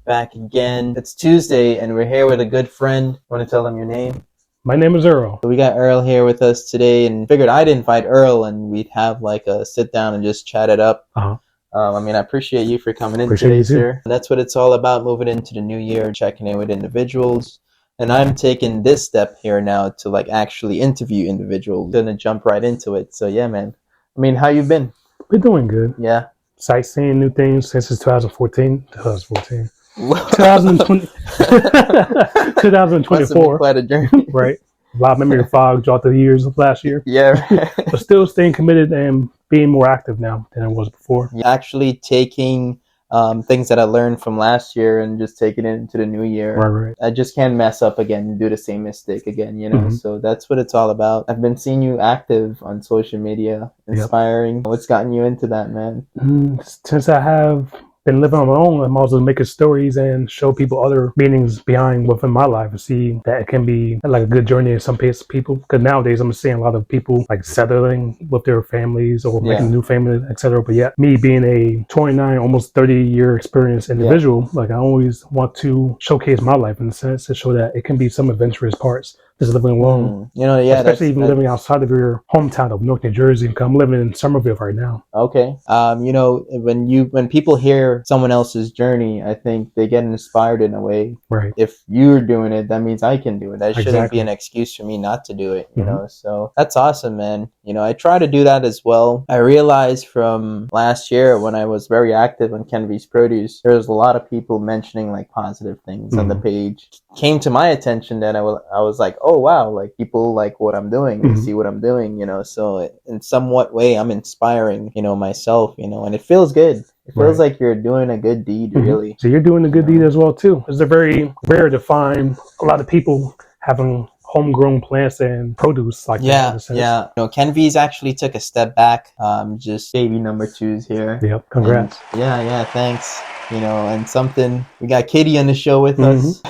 back again. It's Tuesday, and we're here with a good friend. Want to tell them your name? My name is Earl. So we got Earl here with us today, and figured I'd invite Earl, and we'd have like a sit down and just chat it up. I appreciate you for coming in today, sir. That's what it's all about, moving into the new year, checking in with individuals. And I'm taking this step here now to like actually interview individuals. Gonna jump right into it. So yeah, man. I mean, how you been? Been doing good. Yeah. Sightseeing new things since 2020. 2020. 2024. Quite a journey. Right. A lot of memory fog throughout the years of last year. Yeah. Right. But still staying committed and being more active now than I was before. Actually taking things that I learned from last year and just taking it into the new year. Right. I just can't mess up again and do the same mistake again, you know? So that's what it's all about. I've been seeing you active on social media, inspiring. Yep. What's gotten you into that, man? Since I have been living on my own, I'm also making stories and show people other meanings behind within my life and see that it can be like a good journey in some people. Because nowadays I'm seeing a lot of people like settling with their families or making a new family, etc. But yet me being a 29, almost 30-year experienced individual, like I always want to showcase my life in a sense to show that it can be some adventurous parts. Just living alone, especially even living outside of your hometown of Newark, New Jersey. I'm living in Somerville right now. Okay. When people hear someone else's journey, I think they get inspired in a way. Right. If you're doing it, that means I can do it. That shouldn't be an excuse for me not to do it, you know? So that's awesome, man. You know, I try to do that as well. I realized from last year when I was very active on Kennedy's Produce, there was a lot of people mentioning like positive things on the page. Came to my attention that I was like, oh wow, like people like what I'm doing and see what I'm doing, you know. So in somewhat way I'm inspiring, you know, myself, you know, and it feels good. It feels like you're doing a good deed, really. So you're doing a good deed as well too. It's very rare to find a lot of people having homegrown plants and produce like that. Yeah. You know, Kenvy's actually took a step back. Just baby number 2's here. Yep. Congrats. And, thanks. You know, and we got Katie on the show with us.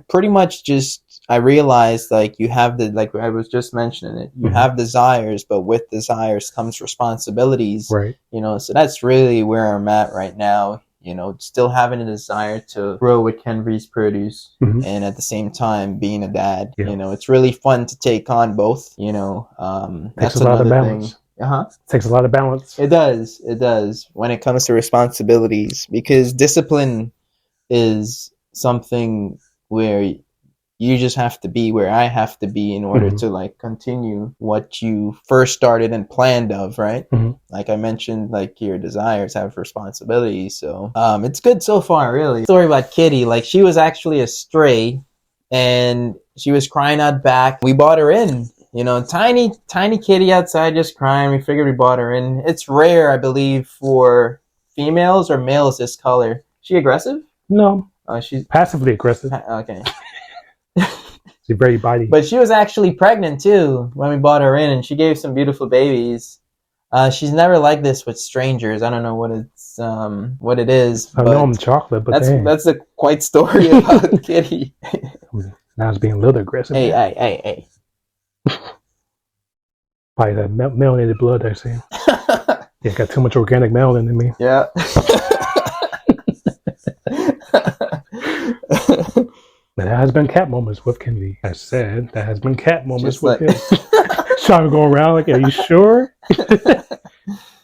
Pretty much just, I realized like you have like I was just mentioning it, you have desires, but with desires comes responsibilities. Right. You know, so that's really where I'm at right now. You know, still having a desire to grow with Kenvy's Produce and at the same time being a dad. You know, it's really fun to take on both, you know. That's a lot of balance. Thing. Takes a lot of balance. It does when it comes to responsibilities, because discipline is something where you just have to be where I have to be in order to like continue what you first started and planned of, right? Like I mentioned, like your desires have responsibilities. So it's good so far, really. Story about Kitty, like she was actually a stray and she was crying out back. We bought her in. You know, tiny kitty outside just crying. We figured we bought her in. It's rare, I believe, for females or males this color. She aggressive? No. She's passively aggressive. Okay. She's very bitey. But she was actually pregnant too when we bought her in, and she gave some beautiful babies. She's never like this with strangers. I don't know what it is. I know I'm chocolate, but that's a quite story about Kitty. Now it's being a little aggressive. Hey. Probably that melanated blood I see. Got too much organic melanin in me. Yeah. But that has been cat moments with Kennedy. I said that has been cat moments with him. Trying to go around like, are you sure?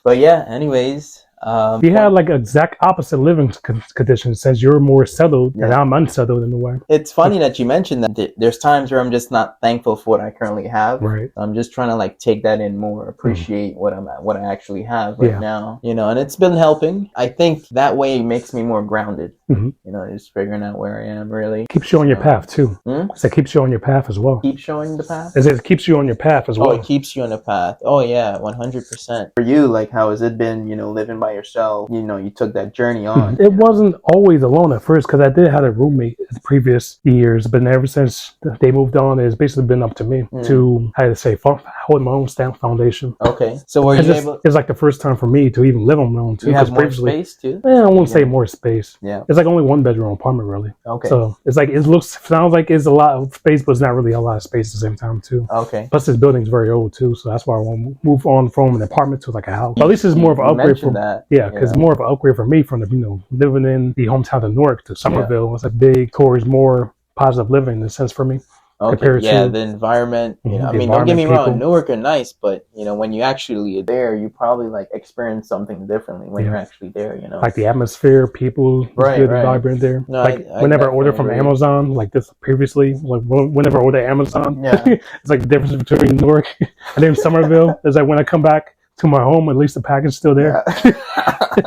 But yeah, anyways. You have like exact opposite living conditions since you're more settled and I'm unsettled in a way. It's funny that you mentioned that. There's times where I'm just not thankful for what I currently have. Right. I'm just trying to like take that in more, appreciate what I actually have right now. You know, and it's been helping. I think that way makes me more grounded. You know, just figuring out where I am really. Keeps you on your path too. So it keeps you on your path as well. Keep showing the path? It keeps you on your path as well. Oh, it keeps you on the path. Oh yeah, 100%. For you, like how has it been, you know, living by yourself? You know, you took that journey on. It wasn't always alone at first because I did have a roommate in the previous years, but ever since they moved on, it's basically been up to me to, how to say, hold my own foundation. Okay. So were you able... It's like the first time for me to even live on my own too. You have more space too? I won't say more space. Yeah. It's like only one bedroom apartment really. Okay. So it's like, sounds like it's a lot of space, but it's not really a lot of space at the same time too. Okay. Plus this building's very old too, so that's why I want to move on from an apartment to like a house. But at least it's more of an upgrade from... that. Yeah, because more of an upgrade for me from the living in the hometown of Newark to Somerville was a big towards more positive living in a sense for me. Okay, compared yeah, to the environment. You know, I the mean, don't get me environment, wrong, people. Newark are nice, but you know, when you actually are there, you probably like experience something differently when you're actually there. You know, Like the atmosphere, people is right, good and right. vibrant there. No, Like I whenever I order definitely from agree. Amazon, like this previously, like whenever I order Amazon, Yeah. it's like the difference between Newark and then Somerville is like when I come back to my home, at least the package is still there. Yeah.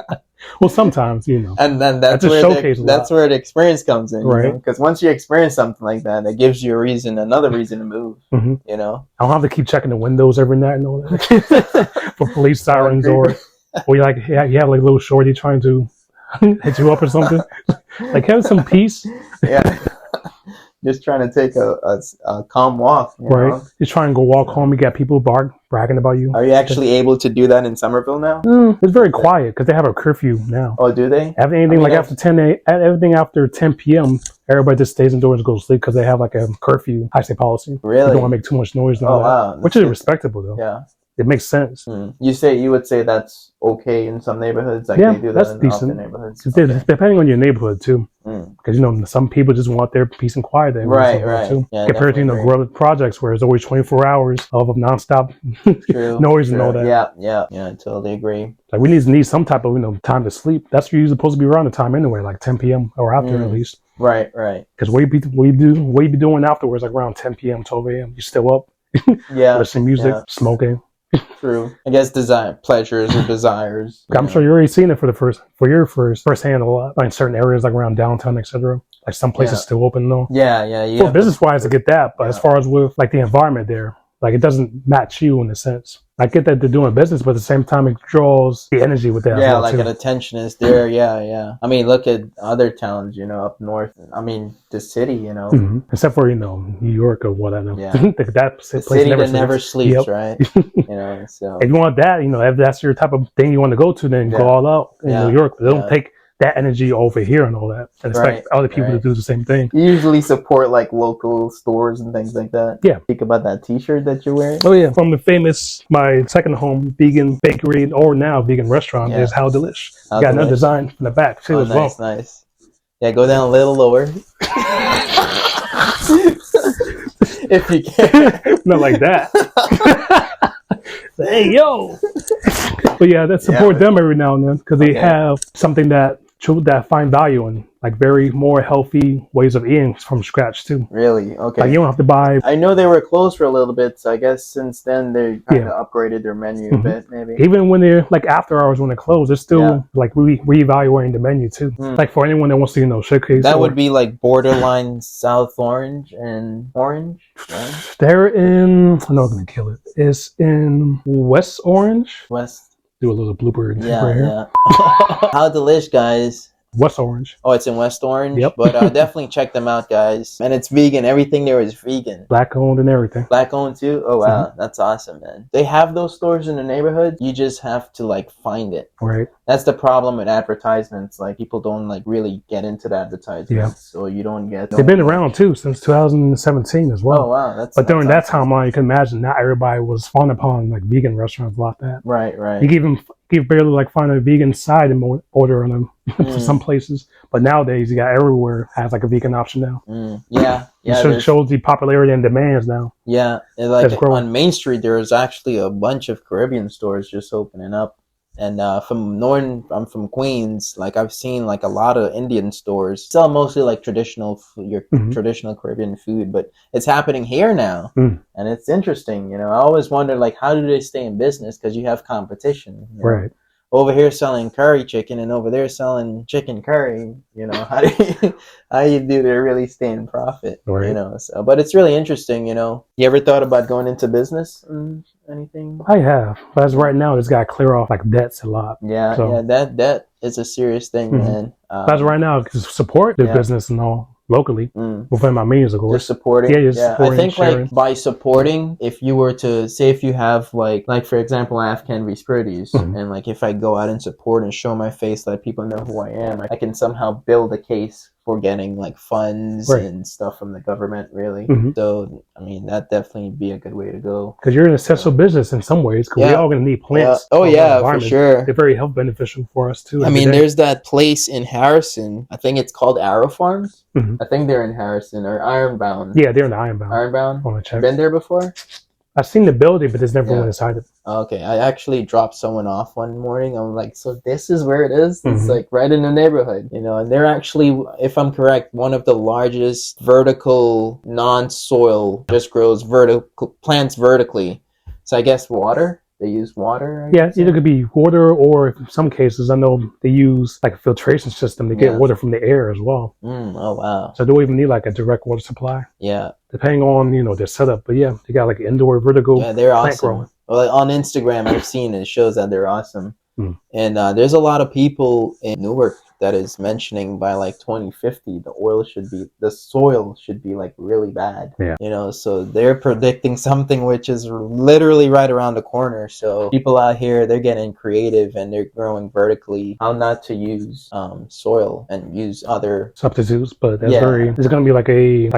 Well, sometimes, you know. And then that's just where showcase the experience comes in, you know, right? because once you experience something like that, it gives you another reason to move. Mm-hmm. You know, I don't have to keep checking the windows every night and all that for police sirens or you like you have like a little shorty trying to hit you up or something. Like have some peace. Yeah. Just trying to take a calm walk, you right? know? You try and go walk home. You got people bragging about you. Are you actually able to do that in Somerville now? It's very quiet because they have a curfew now. Oh, do they? After 10 p.m., everybody just stays indoors and goes to sleep because they have like a curfew, I say, policy. Really? They don't want to make too much noise and all that, wow. which is respectable though. Yeah. It makes sense. You would say that's okay in some neighborhoods, like Yeah, they do that that's in decent. other neighborhoods. Depending on your neighborhood too, because some people just want their peace and quiet there. Right. Too. Yeah, compared to growth projects where it's always 24 hours of nonstop noise and all that. Yeah, I totally agree. Like we need some type of time to sleep. That's usually supposed to be around the time anyway, like 10 p.m. or after at least. Right. Because what you be doing afterwards, like around 10 p.m., 12 a.m. You still up, listening to music, smoking. True. I guess pleasures or desires. I'm sure you already seen it for your first hand a lot, like in certain areas like around downtown, etc. Like some places still open though. Yeah. For business wise, to get that, but as far as with like the environment there, like it doesn't match you in a sense. I get that they're doing business, but at the same time, it draws the energy with that. Yeah, like an attention is there. Yeah. I mean, look at other towns, up north. I mean, the city, Except for New York or whatever. Yeah, that the city that never sleeps, right? So if you want that, if that's your type of thing you want to go to, then go all out in New York. But don't take that energy over here and all that, and expect other people to do the same thing. You usually support like local stores and things like that. Yeah. Think about that T-shirt that you're wearing. Oh yeah, from the famous my second home vegan bakery or now vegan restaurant is How Delish. Got another design from the back too as well. Nice. Yeah, go down a little lower. If you can. Not like that. Hey yo. But yeah, that support them every now and then because they have something that find value in, like very more healthy ways of eating from scratch too. Really? Okay. Like you don't have to buy. I know they were closed for a little bit, so I guess since then they kind of upgraded their menu a bit, maybe. Even when they're like after hours when they close, they're still like reevaluating the menu too. Like for anyone that wants to showcase. That would be like borderline South Orange and Orange. Right? They're in. I'm not gonna kill it. It's in West Orange. West. Do a little blooper right here. Yeah. How Delish, guys. West Orange. Oh, it's in West Orange? Yep. But definitely check them out, guys. And it's vegan. Everything there is vegan. Black owned and everything. Black owned too? Oh, wow. That's awesome, man. They have those stores in the neighborhood. You just have to, find it. Right. That's the problem with advertisements. Like, people don't, really get into the advertisements. Yeah. So you don't get... They've been around, too, since 2017 as well. Oh, wow. But during that timeline, you can imagine not everybody was fond upon, vegan restaurants like that. Right. You can even barely, find a vegan side and order on them for some places. But nowadays, you got everywhere has, a vegan option now. Yeah. It shows the popularity and demands now. Yeah. On Main Street, there's actually a bunch of Caribbean stores just opening up. And I'm from Queens. I've seen a lot of Indian stores sell mostly traditional traditional Caribbean food, but it's happening here now, and it's interesting. I always wonder how do they stay in business because you have competition. Right. Over here selling curry chicken and over there selling chicken curry. How do you do to really stay in profit? Right. But it's really interesting. You ever thought about going into business? Anything? I have, but as right now, it's got to clear off debts a lot. Yeah, that is a serious thing, man. As right now, to support the business and all locally within my means, of course. Just supporting. Supporting, I think by supporting, if you were to say, if you have for example, I have Canvas Pretties, and if I go out and support and show my face, let people know who I am, I can somehow build a case for getting like funds Right. and stuff from the government, really. Mhm. So I mean, that definitely be a good way to go. Because you're an essential business in some ways. Because we're Yeah. all going to need Yeah. plants. Oh for our yeah, for environment. sure. They're very health beneficial for us too. I every mean, day. there's that place in Harrison. I think it's called Arrow Farms. Mhm. I think they're in Harrison or Ironbound. Yeah, they're in the Ironbound. Ironbound. I want to check. Been there before? I've seen the building, but there's never Yeah. went inside it. Okay, I actually dropped someone off one morning. I'm like, so this is where it is? It's Mhm. like right in the neighborhood, you know, and they're actually, if I'm correct, one of the largest vertical non-soil, just grows vertical plants vertically. So I guess water. They use water. Yeah, either could be water, or in some cases, I know they use like a filtration system to get Yeah. water from the air as well. Oh wow. So they don't even need like a direct water supply, Yeah. depending on their setup. But yeah, they got like indoor vertical Yeah, they're plant awesome. growing. Well, on Instagram, I've seen it shows that they're awesome. Mm. And there's a lot of people in Newark that is mentioning by like 2050, the soil should be like really bad. Yeah. You know, so they're predicting something which is literally right around the corner. So people out here, they're getting creative and they're growing vertically. How not to use soil and use other substitutes, but that's Yeah. it's going to be like a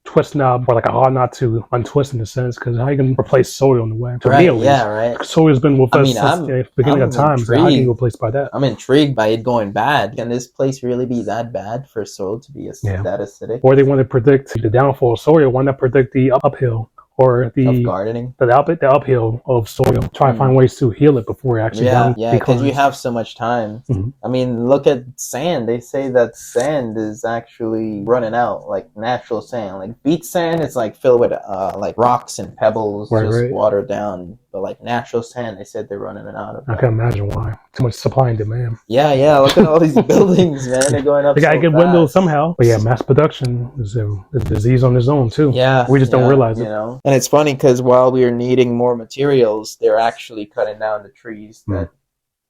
twist knob or like a hard knot to untwist in a sense, because how you can replace soil in the way. To me, right. at least, Yeah, right. soil's been with I us mean, since the beginning I'm of time. So how can you intrigued. replace by that? I'm intrigued by it going bad. Can this place really be that bad for soil to be that acidic? Or they want to predict the downfall of soil. Why not predict the uphill or Of gardening? the uphill of soil? Try to find ways to heal it before it actually Yeah, because declines. you have so much time. Mhm. I mean, look at sand. They say that sand is actually running out, like natural sand. Like beach sand is like filled with like rocks and pebbles, just watered down. But like natural sand, they said they're running out of. I can imagine why. Too much supply and demand. Yeah. Look at all these buildings, man. They're going up. They gotta so get fast. windows somehow. But yeah, mass production is a disease on its own too. Yeah, we just don't realize it. You know, and it's funny because while we are needing more materials, they're actually cutting down the trees that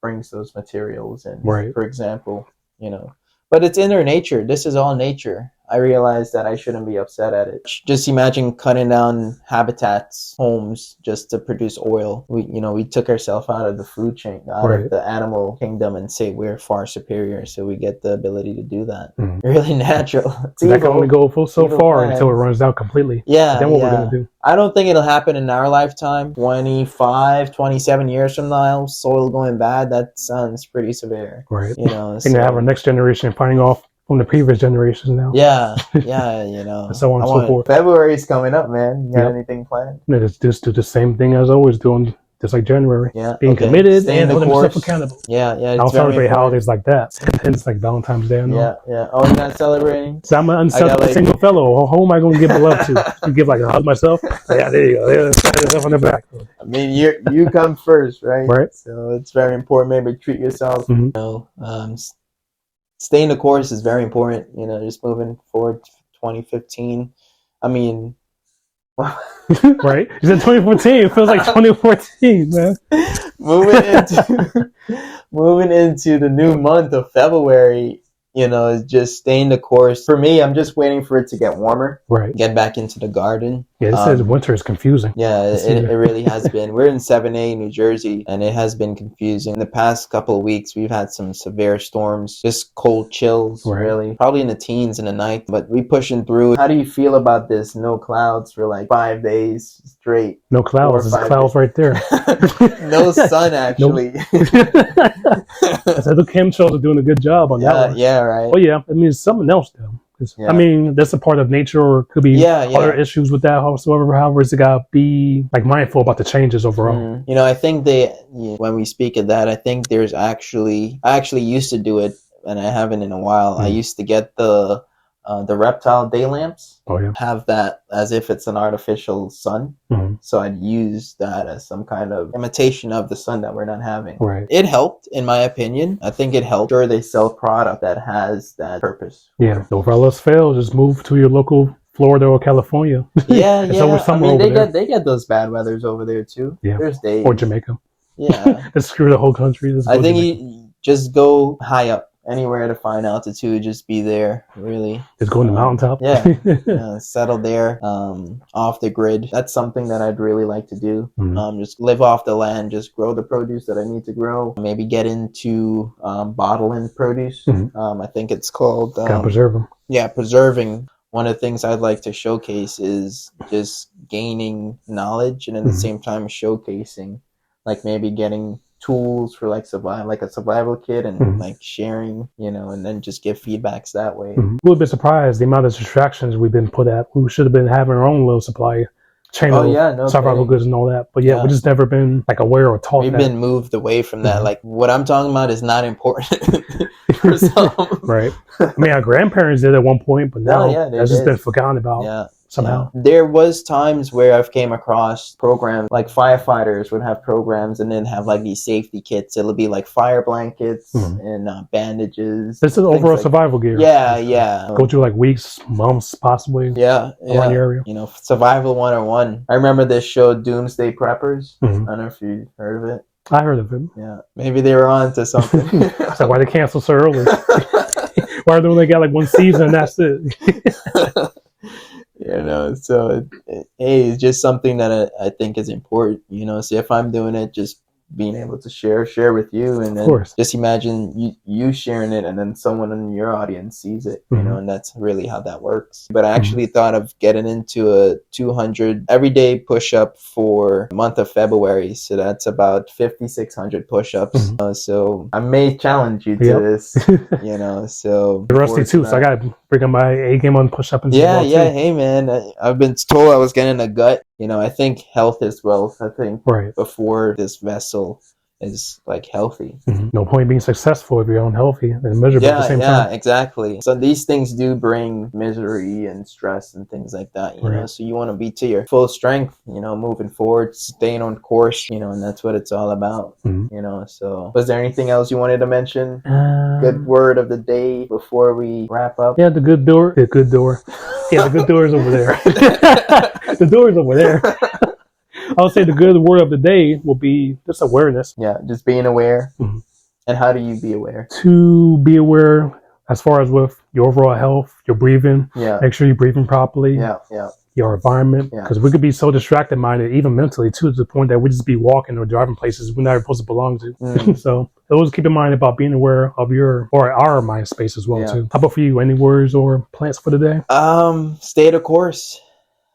brings those materials in. Right. For example, but it's in their nature. This is all nature. I realize that I shouldn't be upset at it. Just imagine cutting down habitats, homes, just to produce oil. We took ourselves out of the food chain, out of the animal kingdom, and say we're far superior, so we get the ability to do that. Really natural. That can only go so far until it runs out completely. Yeah. Then what we're gonna do? I don't think it'll happen in our lifetime. 25, 27 years from now, soil going bad, that sounds pretty severe. Right. And to have our next generation finding off from the previous generations now. Yeah. And so on and so forth. February's coming up, man. You got anything planned? Just do the same thing as always, doing just like January. Yeah. Being committed and holding yourself accountable. Yeah. I'll celebrate holidays like that. It's like Valentine's Day. Yeah. Oh, you're not celebrating? So I'm an unselfish single fellow. Who am I going to give the love to? You give like a hug myself? Yeah, there you go. There's yourself on the back. I mean, you come first, right? Right. So it's very important. Maybe treat yourself. Staying the course is very important. Just moving forward to 2015. I mean, right? You said 2014. It feels like 2014, man. moving into the new month of February, is just staying the course. For me, I'm just waiting for it to get warmer. Right. Get back into the garden. Yeah, it says winter is confusing. Yeah, it really has been. We're in 7A, New Jersey, and it has been confusing. In the past couple of weeks, we've had some severe storms, just cold chills, really. Probably in the teens in the night, but we pushing through. How do you feel about this? No clouds for like 5 days straight. No clouds. There's clouds right there. No sun, actually. So the chemtrails are doing a good job on that one. Yeah, right. Oh, yeah. I mean, it's something else, though. I mean, that's a part of nature, or it could be other issues with that. However, it's got to be like mindful about the changes overall. I think when we speak of that, I think there's I actually used to do it, and I haven't in a while. I used to get the reptile day lamps. Oh, yeah. Have that as if it's an artificial sun. So I'd use that as some kind of imitation of the sun that we're not having. Right. It helped, in my opinion. I think it helped. Sure, they sell product that has that purpose. Yeah. So if all else fails, just move to your local Florida or California. Yeah. It's always summer over there. They get those bad weathers over there too. Yeah. There's days. Or Jamaica. Yeah. Let's screw the whole country. I think you just go high up. anywhere to find altitude, just be there, really. Just go on the mountaintop. Yeah, settle there, off the grid. That's something that I'd really like to do. Just live off the land, just grow the produce that I need to grow. Maybe get into bottling produce. I think it's called preserve them. Yeah, preserving. One of the things I'd like to showcase is just gaining knowledge and at the same time showcasing, like maybe getting tools for like a survival kit and like sharing, and then just give feedbacks that way. We've been surprised the amount of distractions we've been put at. We should have been having our own little supply chain of survival goods and all that. But we've just never been like aware or taught. We've been moved away from that. Like what I'm talking about is not important for some. Right. I mean, our grandparents did at one point, but now that's just been forgotten about. Somehow. There was times where I've came across programs like firefighters would have programs and then have like these safety kits. It'll be like fire blankets and bandages. This is overall survival gear. Yeah. Go through like weeks, months, possibly. Yeah. Around the area. Survival 101. I remember this show, Doomsday Preppers. I don't know if you heard of it. I heard of it. Yeah. Maybe they were on to something. So why they cancel so early? Why they only got like one season and that's it? So it's just something that I think is important, so if I'm doing it, just being able to share with you, and then just imagine you sharing it and then someone in your audience sees it, and that's really how that works. But I actually thought of getting into a 200 everyday push-up for the month of February, so that's about 5,600 push-ups. So I may challenge you to this, so you're rusty too, so I gotta bring up my A game on push-up and hey man, I've been told I was getting a gut. I think health is wealth. I think before this vessel is like healthy. No point being successful if you're unhealthy and miserable at the same time. Yeah, exactly. So these things do bring misery and stress and things like that, so you want to be to your full strength, moving forward, staying on course, and that's what it's all about. So was there anything else you wanted to mention? Good word of the day before we wrap up? The good door. The good door. Yeah, the good door is over there. The door is over there. I would say the good word of the day will be just awareness. Yeah, just being aware. And how do you be aware? To be aware as far as with your overall health, your breathing. Make sure you're breathing properly. Your environment. Because we could be so distracted minded, even mentally, too, to the point that we just be walking or driving places we're not supposed to belong to. So always keep in mind about being aware of our mind space as well, too. How about for you? Any words or plans for the day? Stay the course.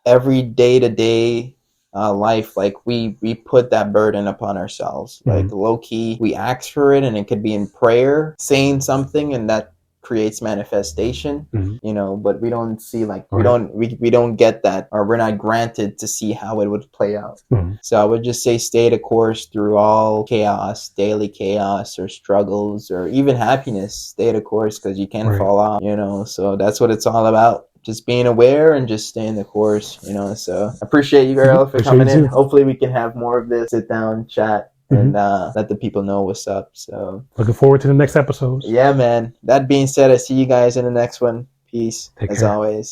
Every day-to-day life, like we put that burden upon ourselves, like low-key we ask for it, and it could be in prayer, saying something, and that creates manifestation, but we don't see we don't get that, or we're not granted to see how it would play out. So I would just say stay the course through all chaos, daily chaos or struggles or even happiness. Stay the course, because you can fall off, so that's what it's all about. Just being aware and just staying the course, so I appreciate you, Earl, for coming in. Hopefully we can have more of this sit down chat and let the people know what's up. So looking forward to the next episodes. Yeah, man. That being said, I see you guys in the next one. Peace, as always.